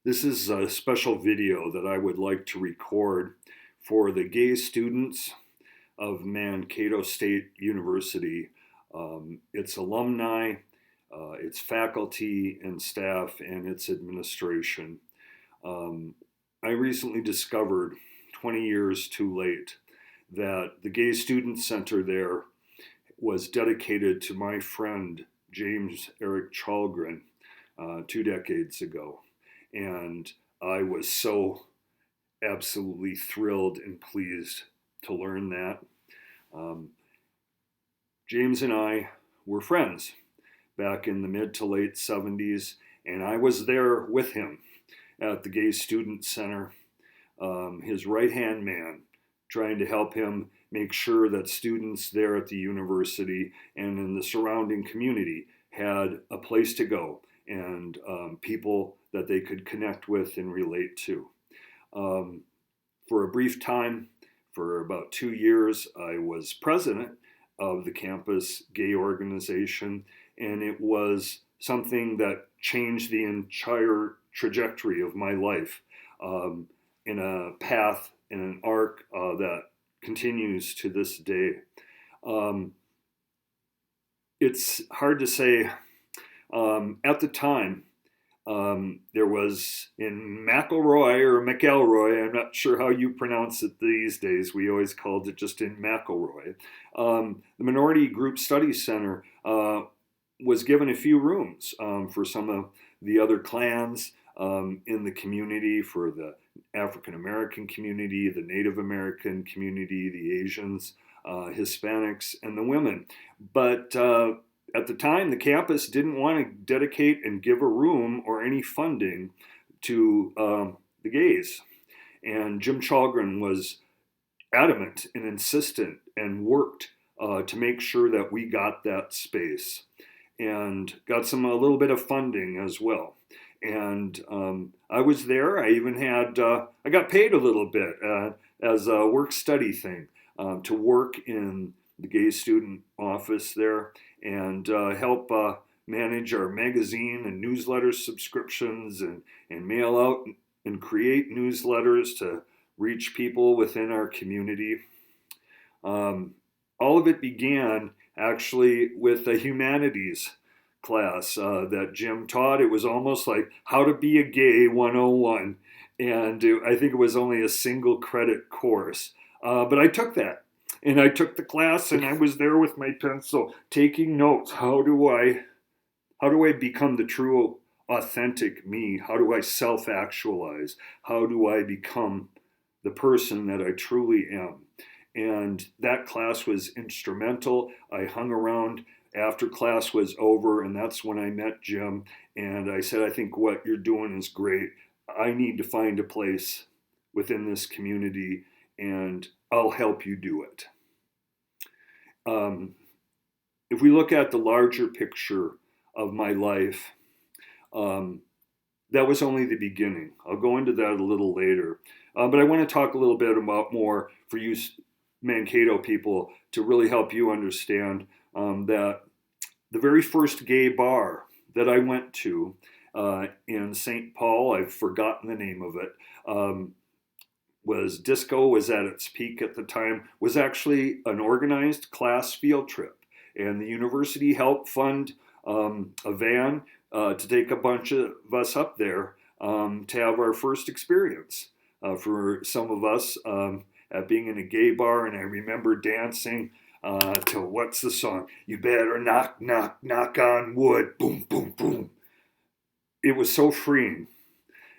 This is a special video that I would like to record for the gay students of Mankato State University, its alumni, its faculty and staff, and its administration. Um, I recently discovered, 20 years too late, that the Gay Student Center there was dedicated to my friend James Eric Chalgren 2 decades ago. And I was so absolutely thrilled and pleased to learn that. Um, James and I were friends back in the mid to late 70s, and I was there with him at the Gay Student Center, his right hand man, trying to help him make sure that students there at the university and in the surrounding community had a place to go and people that they could connect with and relate to. Um, for a brief time, for about 2 years, I was president of the campus gay organization, and it was something that changed the entire trajectory of my life, in a path, in an arc that continues to this day. Um, it's hard to say. At the time, there was in McElroy or McElroy, I'm not sure how you pronounce it these days. We always called it just in McElroy. The Minority Group Studies Center was given a few rooms for some of the other clans in the community, for the African American community, the Native American community, the Asians, Hispanics, and the women. But at the time, the campus didn't want to dedicate and give a room or any funding to the gays. And Jim Chalgren was adamant and insistent and worked to make sure that we got that space and got a little bit of funding as well. And I was there. I even had, I got paid a little bit as a work study thing to work in the gay student office there and help manage our magazine and newsletter subscriptions and mail out and create newsletters to reach people within our community. All of it began actually with a humanities class that Jim taught. It was almost like how to be a gay 101. And I think it was only a single credit course. But I took that. And I took the class and I was there with my pencil taking notes. How do I become the true authentic me? How do I self-actualize? How do I become the person that I truly am? And that class was instrumental. I hung around after class was over, and that's when I met Jim. And I said, I think what you're doing is great. I need to find a place within this community, and I'll help you do it. Um, if we look at the larger picture of my life, um, that was only the beginning. I'll go into that a little later. But I want to talk a little bit about more for you Mankato people to really help you understand that the very first gay bar that I went to in St. Paul, I've forgotten the name of it, disco was at its peak at the time, was actually an organized class field trip. And the university helped fund a van to take a bunch of us up there to have our first experience. For some of us, at being in a gay bar, and I remember dancing to what's the song? You better knock, knock, knock on wood. Boom, boom, boom. It was so freeing.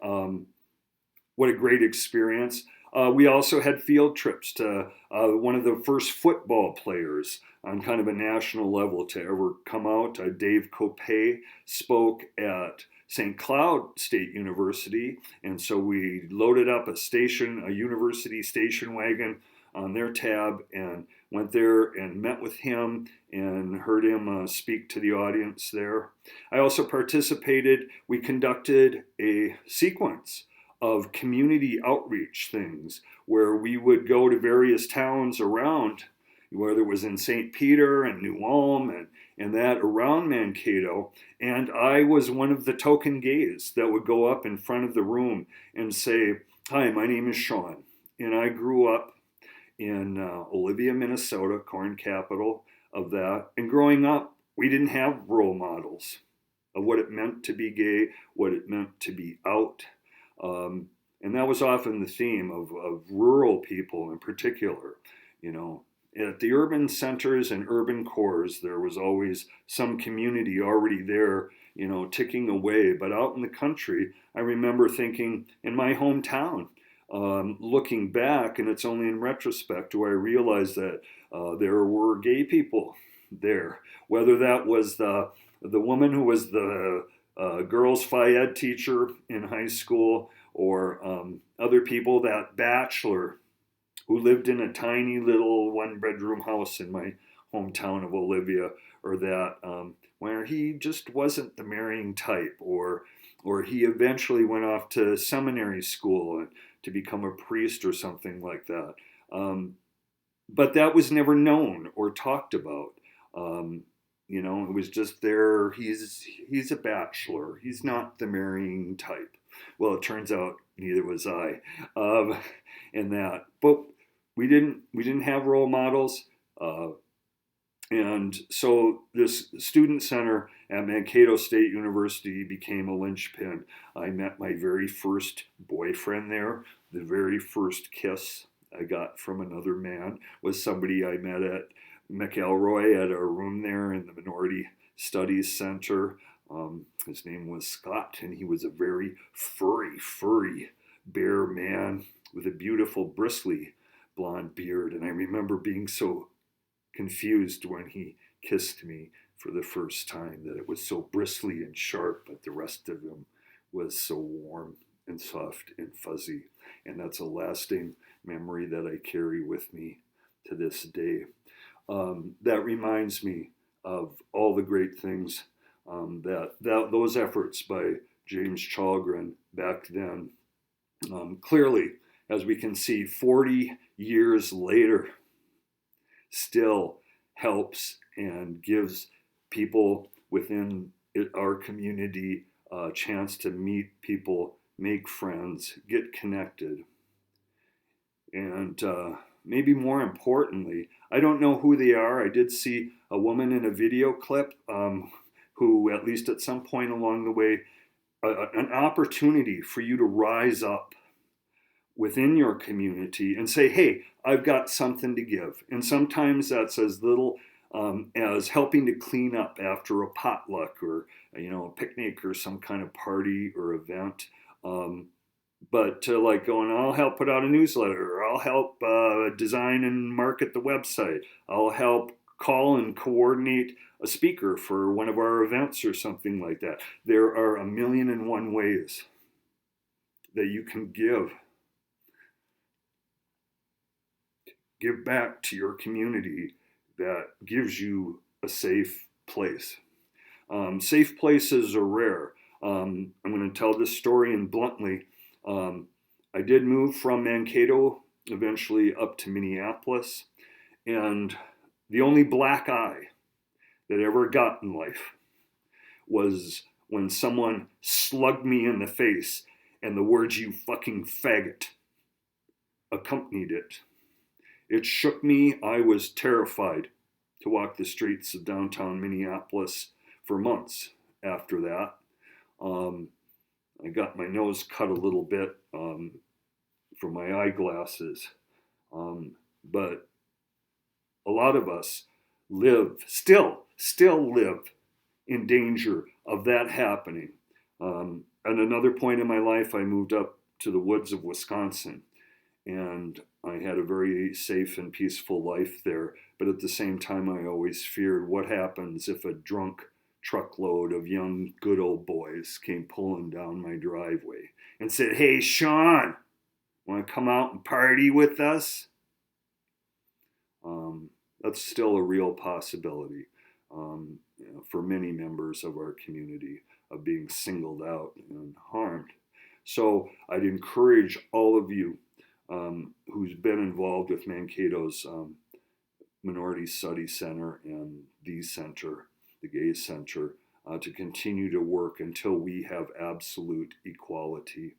Um, what a great experience. We also had field trips to one of the first football players on kind of a national level to ever come out. Dave Copay spoke at St. Cloud State University, and so we loaded up a university station wagon on their tab and went there and met with him and heard him speak to the audience there. I also participated, we conducted a sequence of community outreach things where we would go to various towns around whether it was in St. Peter and New Ulm and that around Mankato. And I was one of the token gays that would go up in front of the room and say, "Hi, my name is Sean, and I grew up in Olivia, Minnesota, corn capital of that. And growing up, we didn't have role models of what it meant to be gay, what it meant to be out." And that was often the theme of rural people in particular. You know, at the urban centers and urban cores, there was always some community already there, you know, ticking away. But out in the country, I remember thinking in my hometown, looking back, and it's only in retrospect do I realize that there were gay people there. Whether that was the woman who was the girls' Phi Ed teacher in high school, or other people, that bachelor who lived in a tiny little one-bedroom house in my hometown of Olivia, or that where he just wasn't the marrying type, or he eventually went off to seminary school and to become a priest or something like that. But that was never known or talked about. You know, it was just there. He's a bachelor. He's not the marrying type. Well, it turns out neither was I, in that. But we didn't have role models, and so this student center at Mankato State University became a linchpin. I met my very first boyfriend there. The very first kiss I got from another man was somebody I met at McElroy at a room there in the Minority Studies Center. His name was Scott, and he was a very furry bear man with a beautiful bristly blonde beard. And I remember being so confused when he kissed me for the first time, that it was so bristly and sharp, but the rest of him was so warm and soft and fuzzy. And that's a lasting memory that I carry with me to this day. That reminds me of all the great things that those efforts by James Chalgren back then. Clearly, as we can see, 40 years later, still helps and gives people within our community a chance to meet people, make friends, get connected. And maybe more importantly, I don't know who they are. I did see a woman in a video clip who, at least at some point along the way, an opportunity for you to rise up within your community and say, "Hey, I've got something to give." And sometimes that's as little as helping to clean up after a potluck, or a picnic or some kind of party or event. But to like going, "I'll help put out a newsletter, or I'll help design and market the website. I'll help call and coordinate a speaker for one of our events," or something like that. There are 1,000,001 ways that you can give back to your community that gives you a safe place. Safe places are rare. I'm going to tell this story, and bluntly, I did move from Mankato eventually up to Minneapolis, and the only black eye that I ever got in life was when someone slugged me in the face and the words "you fucking faggot" accompanied it. It shook me. I was terrified to walk the streets of downtown Minneapolis for months after that. I got my nose cut a little bit from my eyeglasses. But a lot of us still live in danger of that happening. At another point in my life, I moved up to the woods of Wisconsin, and I had a very safe and peaceful life there. But at the same time, I always feared, what happens if a drunk truckload of young good old boys came pulling down my driveway and said, "Hey, Sean, want to come out and party with us?" That's still a real possibility for many members of our community, of being singled out and harmed. So I'd encourage all of you who's been involved with Mankato's Minority Study Center and the center, the Gay Center, to continue to work until we have absolute equality.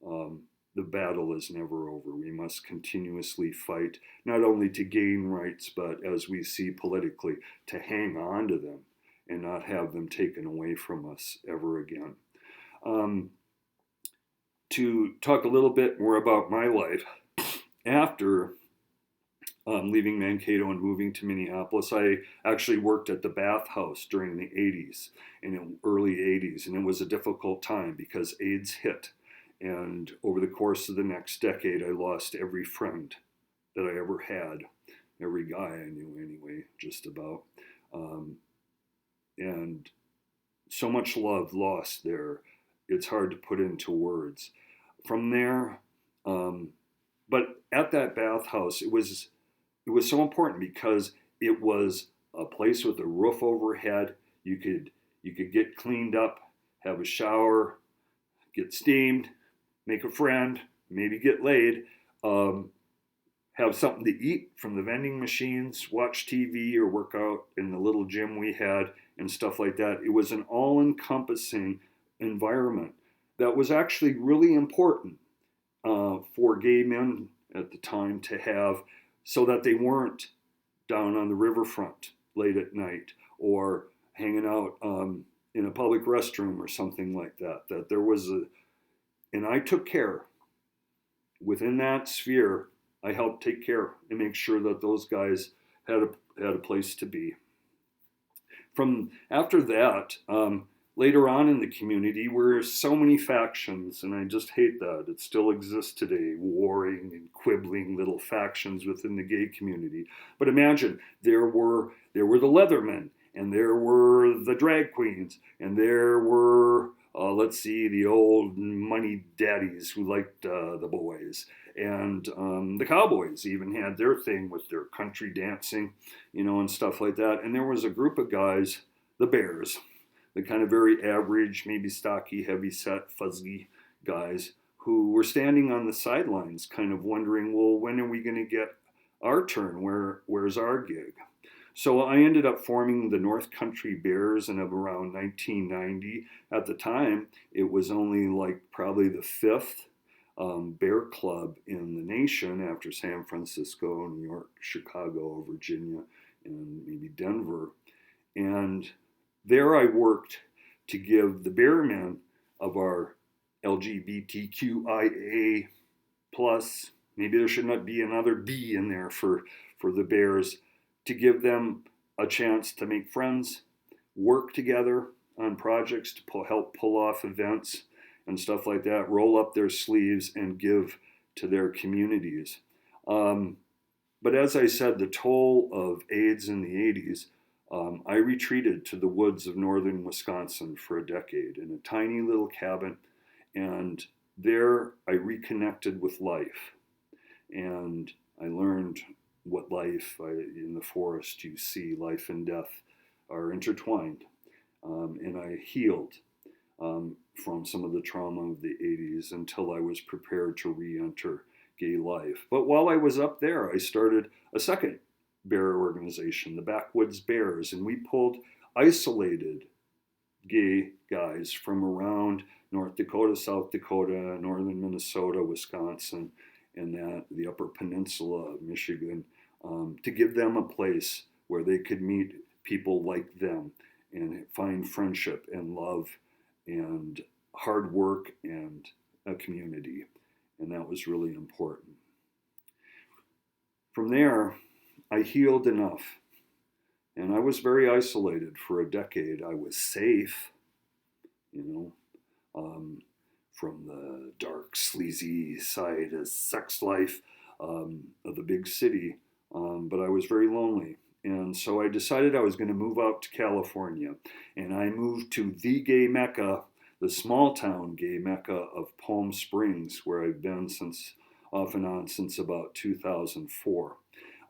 The battle is never over. We must continuously fight, not only to gain rights, but as we see politically, to hang on to them and not have them taken away from us ever again. To talk a little bit more about my life, after leaving Mankato and moving to Minneapolis, I actually worked at the bathhouse during the 80s, in the early 80s, and it was a difficult time because AIDS hit. And over the course of the next decade, I lost every friend that I ever had, every guy I knew anyway, just about. And so much love lost there, it's hard to put into words. From there, but at that bathhouse, it was so important because it was a place with a roof overhead. You could get cleaned up, have a shower, get steamed, make a friend, maybe get laid, have something to eat from the vending machines, watch TV or work out in the little gym we had and stuff like that. It was an all-encompassing environment that was actually really important for gay men at the time to have, so that they weren't down on the riverfront late at night or hanging out in a public restroom or something like that. That there was and I took care. Within that sphere, I helped take care and make sure that those guys had a place to be. From after that, later on in the community, were so many factions, and I just hate that. It still exists today, warring and quibbling little factions within the gay community. But imagine, there were the Leathermen, and there were the drag queens, and there were, the old money daddies who liked the boys. And the Cowboys even had their thing with their country dancing, and stuff like that. And there was a group of guys, the Bears, the kind of very average, maybe stocky, heavy-set, fuzzy guys who were standing on the sidelines kind of wondering, well, when are we going to get our turn? Where's our gig? So I ended up forming the North Country Bears in around 1990. At the time, it was only like probably the fifth bear club in the nation after San Francisco, New York, Chicago, Virginia, and maybe Denver. And there I worked to give the bearmen of our LGBTQIA plus, maybe there should not be another B in there for the bears, to give them a chance to make friends, work together on projects to help pull off events and stuff like that, roll up their sleeves and give to their communities. But as I said, the toll of AIDS in the 80s, I retreated to the woods of northern Wisconsin for a decade in a tiny little cabin, and there I reconnected with life. And I learned what life, in the forest you see, life and death are intertwined. And I healed from some of the trauma of the 80s until I was prepared to re-enter gay life. But while I was up there, I started a second bear organization, the Backwoods Bears, and we pulled isolated gay guys from around North Dakota, South Dakota, northern Minnesota, Wisconsin, and the Upper Peninsula of Michigan, to give them a place where they could meet people like them and find friendship and love and hard work and a community. And that was really important. From there, I healed enough. And I was very isolated for a decade. I was safe, from the dark, sleazy side of sex life of the big city. But I was very lonely. And so I decided I was going to move out to California. And I moved to the gay mecca, the small town gay mecca of Palm Springs, where I've been off and on since about 2004.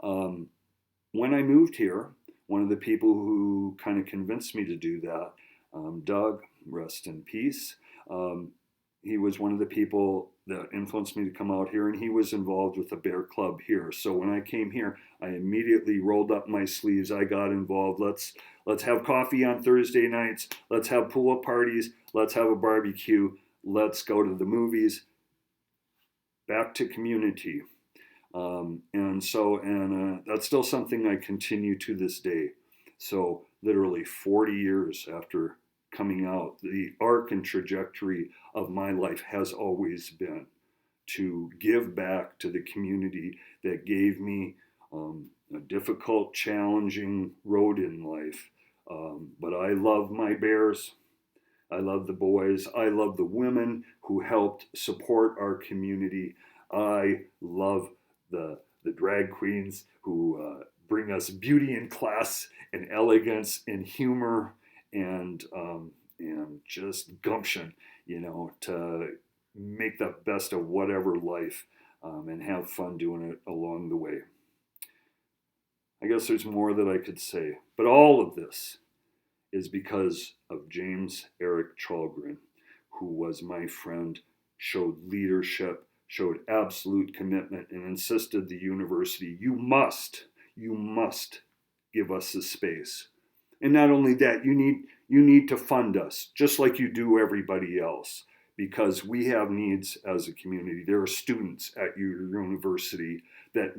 When I moved here, one of the people who kind of convinced me to do that, Doug, rest in peace, he was one of the people that influenced me to come out here, and he was involved with the Bear Club here. So when I came here, I immediately rolled up my sleeves. I got involved. Let's have coffee on Thursday nights. Let's have pull-up parties. Let's have a barbecue. Let's go to the movies. Back to community. And that's still something I continue to this day. So literally 40 years after coming out, the arc and trajectory of my life has always been to give back to the community that gave me a difficult, challenging road in life. But I love my bears. I love the boys. I love the women who helped support our community. I love the drag queens who bring us beauty and class and elegance and humor and just gumption, to make the best of whatever life and have fun doing it along the way. I guess there's more that I could say, but all of this is because of James Eric Chalgren, who was my friend, showed leadership, showed absolute commitment, and insisted the university, you must give us the space. And not only that, you need to fund us, just like you do everybody else, because we have needs as a community. There are students at your university that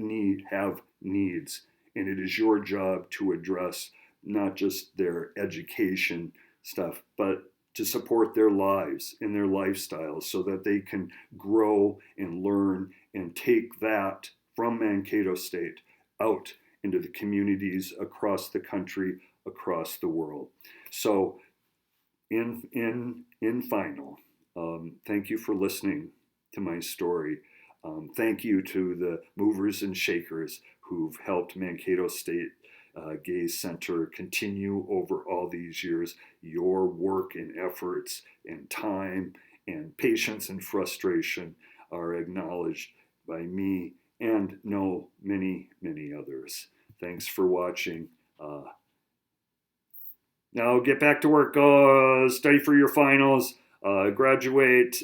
have needs, and it is your job to address not just their education stuff, but to support their lives and their lifestyles so that they can grow and learn and take that from Mankato State out into the communities across the country, across the world. So in final, thank you for listening to my story. Thank you to the movers and shakers who've helped Mankato State Gay Center continue over all these years. Your work and efforts and time and patience and frustration are acknowledged by me and know many, many others. Thanks for watching. Now get back to work. Study for your finals. Graduate.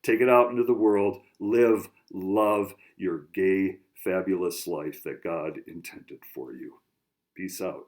Take it out into the world. Live, love your gay, fabulous life that God intended for you. Peace out.